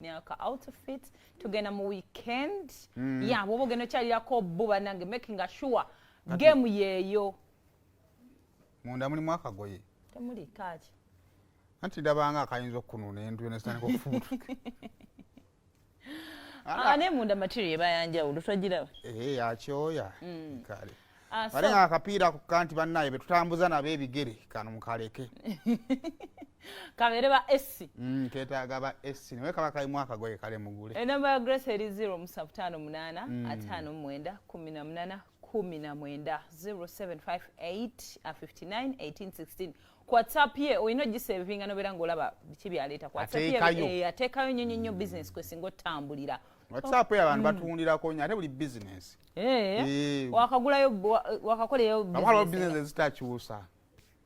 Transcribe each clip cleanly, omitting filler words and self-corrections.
Nyaka outfit tugenda mu weekend ya bwoba ogenda okyalirako buba nange making sure game yeeyo munda mulimu akagoye temuli kaki anti ndabanga akayinza okununa endu nesitandika okufuutuka ne munda material bayanjawulo twagiraba yakyoya kale bale nga akapiira ku kanti bannaye betutambuza nabo ebigere kano mukaleke kabere ba S ketaaga ba S niwe kaba kalimu akagoye kale mugule enamba ya Grace eri 0758 59 18 19 0758 59 18 16 WhatsApp ye oyino gisevinga nobera ngolaba kibyaleta WhatsApp ye atekayo nnyo business kwesinga otambulira WhatsApp ye abantu batundira ate buli business wakagulayo wakakoleyo business zitakyusa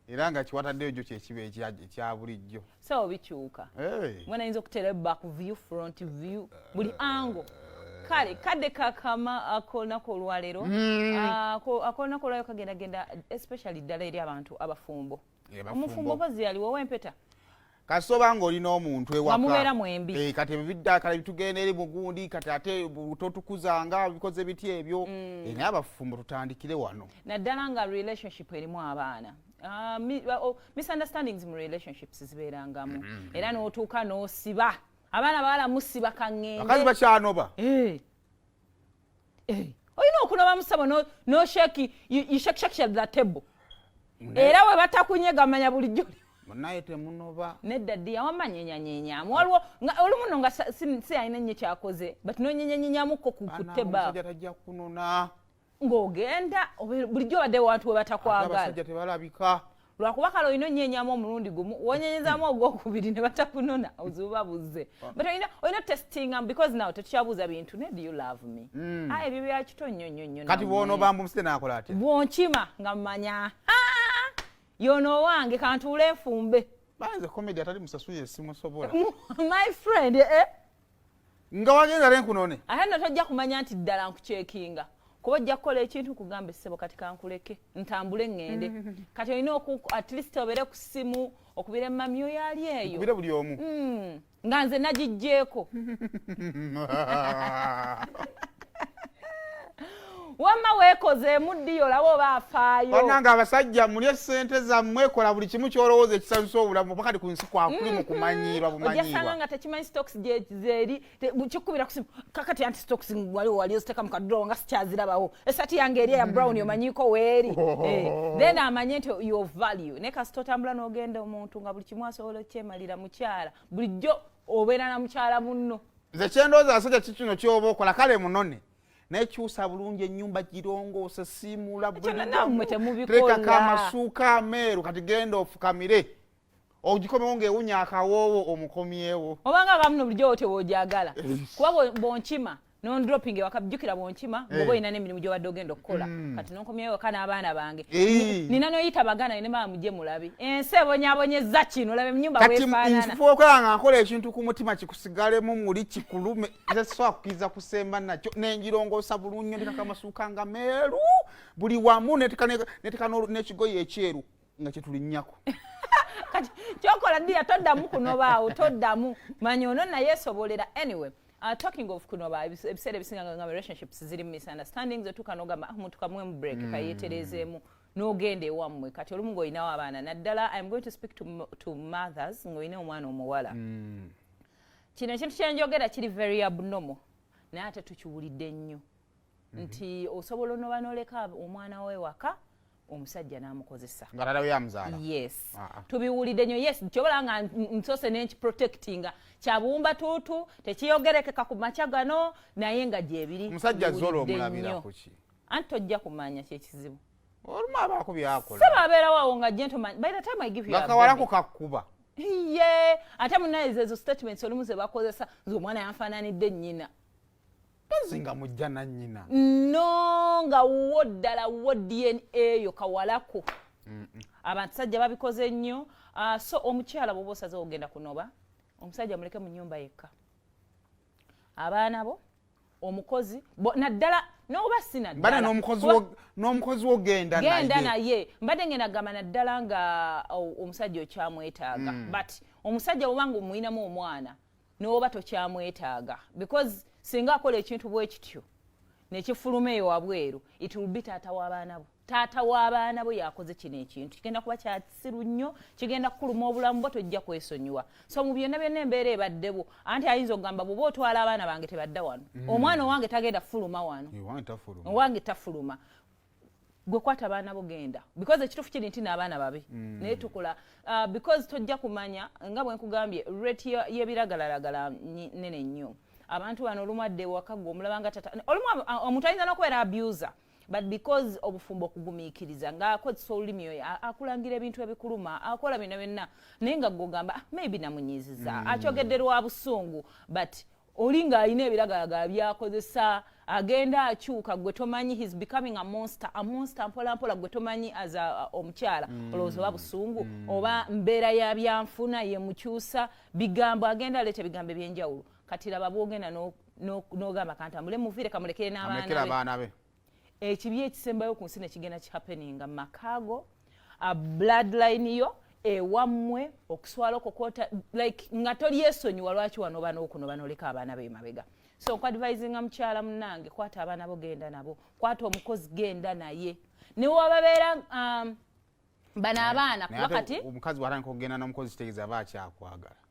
era nga kiwataddeyo gyo kyekibe ekya bulijjo so bikyuka mwana ayinza okutera back view front view buli angle kale kadde kakama akonako olwalero akonako olwalero kagenda especially ddala eri abantu abafumbo omufumbo bazi yaliwo ow'empeta kasoba ng'olina omuntu ewaka wamubeera mwembi kati ebiddakala bitugenda eri mugundi kati ate totukuzanga bikoze biti ebyo naye abafumbo tutandikire wano naddala nga relationship erimu abaana misunderstandings mu relationships zibeerangamu era n'otuuka n'osiba abaana bawala musiba kaŋŋende akazi bakyanoba olina okunoba musabo no shake you shake the table era we batakunyegamanya bulijjo naye temunoba nedda ddi awamanyenyanyenyamu waliwo olumu no nga si alina nnyo kyakoze but nonyenyanyenyamuko ku tteba omusajja tajja kunona ng'ogenda bulijjo obadde wantu we batakwagala abasajja tebalabika lwakuba kale olina onnyenyamu omulundi gumu wonyenyezaamu ogwokubiri ne batakunona ozuba buzze but olina testing because now tetukyabuuza bintu ne do you love me ebyo byakito nnyo kati bw'onoba musite n'akola atya bw'onkima nga mmanya yono wange kantuule enfumbe banze comedy atali musasuye simusobola my friend nga wagenza lenkunone ate no tojja kumanya nti ddala nkucekinga kuba ojja kukola ekintu kugamba essebo kati kankuleke ntambule ngende kati olina at least obeere ku ssimu okubira emmamyo yali eyo kubire buli omu nga nze nagijjeeko wamma weekozeemu ddi olaba oba afaayo bannanga abasajja mulye ssente zammwe kola buli kimu kyolowooza ekisanyusa obulamu pakati ku nsi kwakuli mu kumanyirwa bumanyirwa ojasanga nga tekimanyi stocks zeeri kikubira kusimu kakati anti stocks wali oziteka mu kadrowa nga sikyazirabawo esati yange eri eya brown omanyiko weeri then amanye nti your value naye kasita otambula n'ogenda omuntu nga buli kimu asobola okyemalira mukyala bulijjo obeera na mukyala munno nze kyendowooza abasajja kikino kyoba okola kale munone nekyusa bulungi ennyumba girongoose siimula bulirekako amasuuka ameeru kati genda ofukamire ogikomewo ng'ewunya akawoowo omukomyewo obanga bamuno bulijjo wo tewoojagala kuba bwonkima non-dropping ewaka bijjukira bwonkima ngoba olina n'emirimu gy'obadde ogenda okukola kati nonkomyewo eka n'abaana bange nina noyita bagana ne baba mujje mulabi ensi ebonyaabonyezza kino olabe ennyumba bwefaanana kati nfuba nga nkola ekintu ku mutima kikusigalemu muli kikulume nze sobola kukkiriza kusemba nakyo nenjirongoosa bulungi ntekako amasuuka nga meeru buli wamu neteka n'ekigoye ekyeru nga kyetulinnyako kati kyokola ddiya toddamu kunobaawo toddamu manya ono naye esobolera anyway talking of kunoba ebiseera ebisinga nga relationships ziri misunderstandings etuuka n'ogamba omuntu kamwemu break kayeeterezeemu n'ogenda ewammwe kati olumu ng'olinawo abaana naddala I'm going to speak to mothers ng'olina omwana omuwala kino ekintu kyenjogera kiri very abnormal naye ate tukiwulidde nnyo nti osobola onoba n'oleka omwana we waka omusajja n'amukozesa nga lala yamuzaala yes tubiwulidde nnyo yes kyobola nga nsose nenkiprotectinga kyabuwumba tuutu tekiyogerekeka ku makya gano naye nga gyebiri omusajja zola omulabirako ki anti tojja kumanya kyekizibu olumu abaako byakola saba abeerawo awo nga gentleman by the time I give you akawalako kakkuba ye ate munaye ezo statements olumu ze bakozesa nze omwana yanfaananidde nnyina zinga mujja na nnyina no nga wo ddala wo DNA eyo kawalako abantu sajja babikoze nnyo so omukyala bw'oba osaze ogenda kunoba omusajja muleke mu nnyumba yekka abaana bo omukozi naddala n'oba si naddala n'omukozi wo genda naye mbadde ngenda gamba naddala nga omusajja okyamwetaaga but omusajja bw'obanga omuyinamu omwana n'oba tokyamwetaaga because singa akola ekintu bwe kityo nekifuluma eyo wabweru it will be taata w'abaana bo taata w'abaana bo yakoze kino ekintu kigenda kuba kyasiru nnyo kigenda kukuluma obulamu bwo tojja kwesonyiwa so mu byonna byonna embeera ebaddebo anti ayinza okugamba bw'oba otwala abaana bange tebadda wano omwana owange tagenda fuluma wano owange tafuluma gwe kwata abaana bo genda because ekituufu kiri nti n'abaana babe naye tukola because tojja kumanya nga bwe nkugambye rate y'ebiragalalagala nene nnyo abantu bano olumu adde ewaka gwe omulaba nga tata olumu omuntu ayinza n'okubeera abuser but because obufumbo okugumiikiriza ng'akozesa olulimi oyo akulangira ebintu ebikuluma akola byonna byonna naye nga gwogamba maybe namunyiiziza akyogedde lwa busungu but oli ng'alina ebiragalagala byakozesa agenda akyuka gwe tomanyi he's becoming a monster mpola mpola gwe tomanyi as omukyala olowooza oba busungu oba mbeera ya byanfuna ye mukyusa bigambo agenda aleeta ebigambo ebyenjawulo kati laba bwogenda n'ogamba kantambule muviire kamulekere n'abaana be ekibi ekisembayo ku nsi nekigenda kihappeninga mu makaago bloodline yo ewammwe okuswala okukota like nga tolyesonyiwa lwaki wano bano okuno banoleka abaana b'emabega so nkwadvisinga mukyala munnange kwata abaana bo genda nabo kwata omukozi genda naye newababeera bano abaana kuba kati omukazi watandika okugenda n'omukozi kitegeeza aba akyakwagala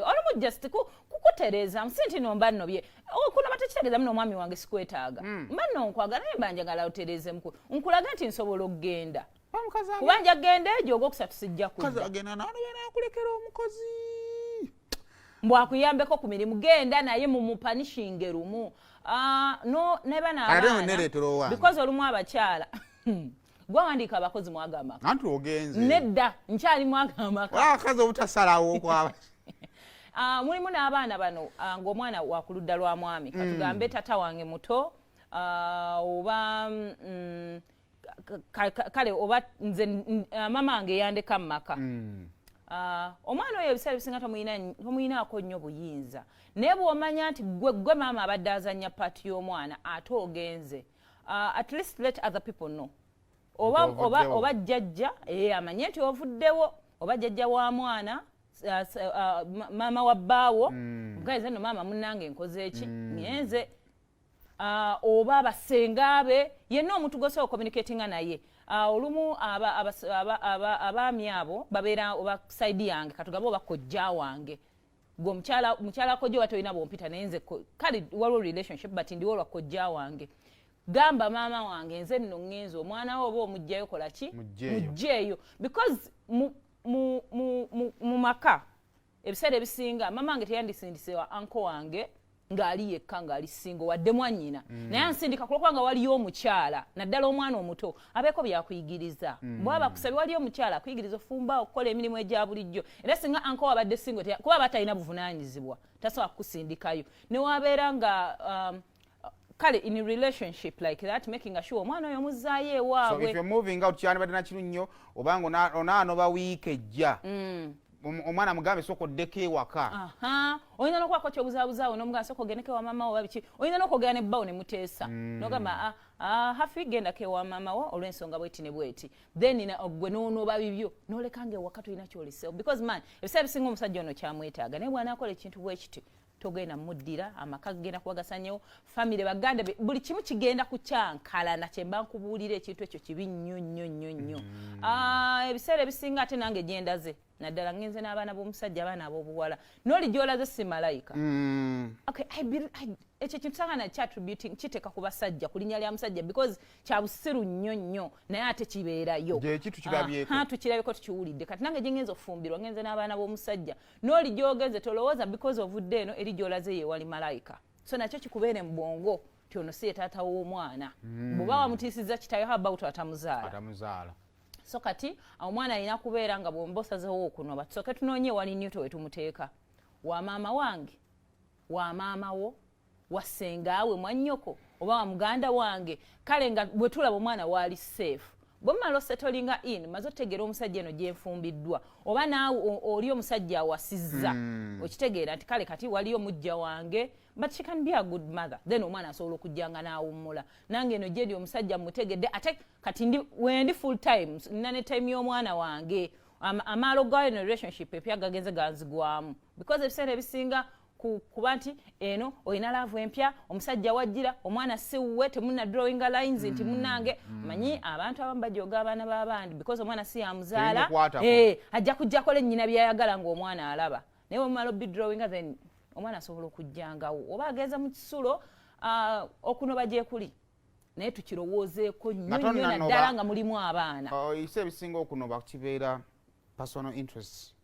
olumu just kukutereza nti nomba nobye kuno batakitegeeza muno omwami wange sikwetaaga mba nonkwagala naye banjagala otereze mukulu nkulaga nti nsobola okugenda kubanja genda egyo ogwokusatu sijja kuddaagenda nakulekera omukozi mbwakuyambeko ku mirimu genda naye mumupanishinge lumu nebanabaana because olumu abakyala gwawandiika abakozi mwagamaka anti ogenze nedda nkyali mwagamaka akazi obutasalawo kwaba mulimu n'abaana bano ng'omwana wakuludda lwa mwami katugambe tata wange muto oba kale oba nze mama wange yandeka mu maka omwana oyo ebiseera bisinga tomuyinaako nnyo buyinza naye bw'omanya nti gwe maama abadde azannya paati y'omwana ate ogenze at least let other people know oba jjajja amanye nti ovuddewo oba jjajja wa mwana maama wa bbaawo mugaize nno maama munnange nkoze eki ngenze oba abasenga be yenna omuntu gosobola communicatinga naye olumu abaami abo babeera oba saidi yange katugambe oba kojja wange gwe mukyala kojja oba tolina bwompita naye nze kale waliwo relationship but ndiwo olwa kojja wange gamba maama wange nze nno ŋŋenze omwana wo oba omugjayo kola ki mugjeeyo because mu maka ebiseera ebisinga mama wange teyandisindisewa anko wange ng'ali yekka ng'ali singo wadde mwannyina naye ansindika kulwokuba nga waliyo omukyala naddala omwana omuto abeeko byakuyigiriza bwaba kusabye waliyo omukyala akuyigiriza ofumba okukola emirimu egya bulijjo era singa anko wabadde singo kuba batalina buvunaanyizibwa tasobola kukusindikayo newabeera nga kale in a relationship like that making sure omwana oyo omuzaayo ewaabwe so if you're moving out kyandibadde nakinu nnyo obanga onaanoba wiiki ejja omwana mugambe sooka oddeko ewaka oyinza n'okwako kyobuzabuzaawo n'omugamba sooka ogendeko ewa maama wo babiki oyinza n'okwogera ne bbawo ne muteesa n'ogamba hafi gendako ewa maama wo olw'ensonga bweti ne bweti then gwe n'onooba bibyo n'olekanga ewaka tolina kyolisewo because man ebiseera bisinga omusajja ono kyamwetaaga naye bw'anaakola ekintu bwe kiti togenda muddira amaka genda kubagasanyawo famire baganda buli kimu kigenda kukyankalana kyemba nkubuulira ekintu ekyo kibi nnyo nnyo nnyo nnyo ebiseera ebisinga ate nange gyendaze naddala ngenze n'abaana b'omusajja abaana ab'obuwala n'oli gy'olaze si malayika ekyo kintu sagana kyattributing kiteeka ku basajja ku linnya lya musajja because kya busiru nnyo nnyo naye ate kibeerayo tukirabyeko tukiwulidde kati nange gyengenza ofumbirwa ngenze n'abaana b'omusajja n'oli gy'ogenze tolowooza because ovudde eno eri gy'olaze yeewali malayika so nakyo kikubeere mu bwongo ti ono si ye taata w'omwana bw'oba wamutiisizza kitayo haba buto atamuzaala so kati omwana alina kubeera nga bw'omba osazeewo okunoba tusooke tunoonye ewali nnyuto we tumuteeka wa maama wange wa maama wo wasengaawe mwannyoko oba wa muganda wange kale nga bwe tulaba omwana waali safe bwe mmala osetolinga in maze otegeera omusajja eno gyenfumbiddwa oba naawe oli omusajja awasizza okitegeera nti kale kati waliyo mujja wange but she can be a good mother then omwana asobola okujjanga n'awummula nange eno gyendi omusajja mutegedde ate kati wendi full time nina ne time y'omwana wange amaalo gayo ne relationship epya gagenze ganzigwamu because ebiseera ebisinga kuba nti eno olina laavu empya omusajja wajjira omwana siwuwe temunna drawing lines nti munnange manyi abantu abamu bajooga abaana b'abandi because omwana si yamuzaala ajja kujja kola ennyina byayagala ng'omwana alaba naye omumala obidrawinga then omwana asobola okujjangawo oba agenza mu kisulo okunoba gyekuli naye tukirowoozeeko nnyo naddala nga mulimu abaana ise ebisinga okunoba kibeera personal interest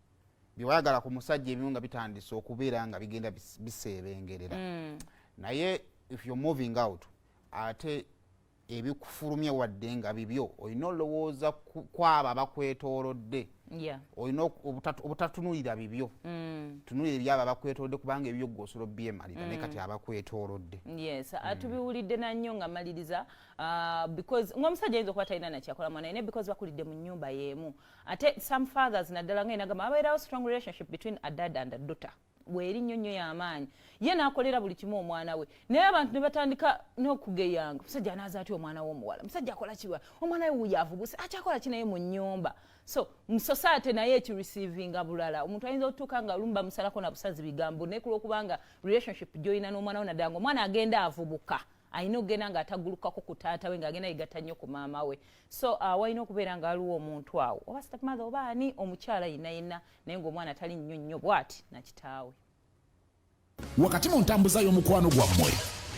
byewayagala ku musajja ebimu nga bitandise okubeera nga bigenda biseebengerera naye if you're moving out ate ebikufulumya wadde nga bibyo olina olowooza kwabo abakwetoolodde olina obutatunulira bibyo tunulira ebyabo abakwetoolodde kubanga ebyo gwe osobola obyemalira naye kati abakwetoolodde yes tubiwulidde nannyo nga maliriza because ng'omusajja ayinza okuba talina nakyakola mwana naye because bakulidde mu nnyumba y'emu ate some fathers naddala nga enagamba ababeerawo strong relationship between a dad and a daughter bweri nnyo nnyo y'amaanyi ye n'akolera buli kimu omwana we naye abantu ne batandika n'okugeyanga omusajja anaaza atya omwana w'omuwala omusajja akola kiwa omwana we wuyo avubuse akyakola ki naye mu nnyumba so mu society naye ekireceiving bulala omuntu ayinza okutuuka nga olumu bamusalako na busazi bigambo naye kulwokubanga relationship gy'olina n'omwana we naddala ng'omwana agenda avubuka ayina okugenda nga atagulukako ku taata we ng'agenda yegatta nnyo ku maama we so walina okubeera nga aliwo omuntu awo oba stepmother oba ani omukyala yenna naye ng'omwana tali nnyo nnyo bw'ati na kitaawe wakati mu ntambuza y'omukwano gwammwe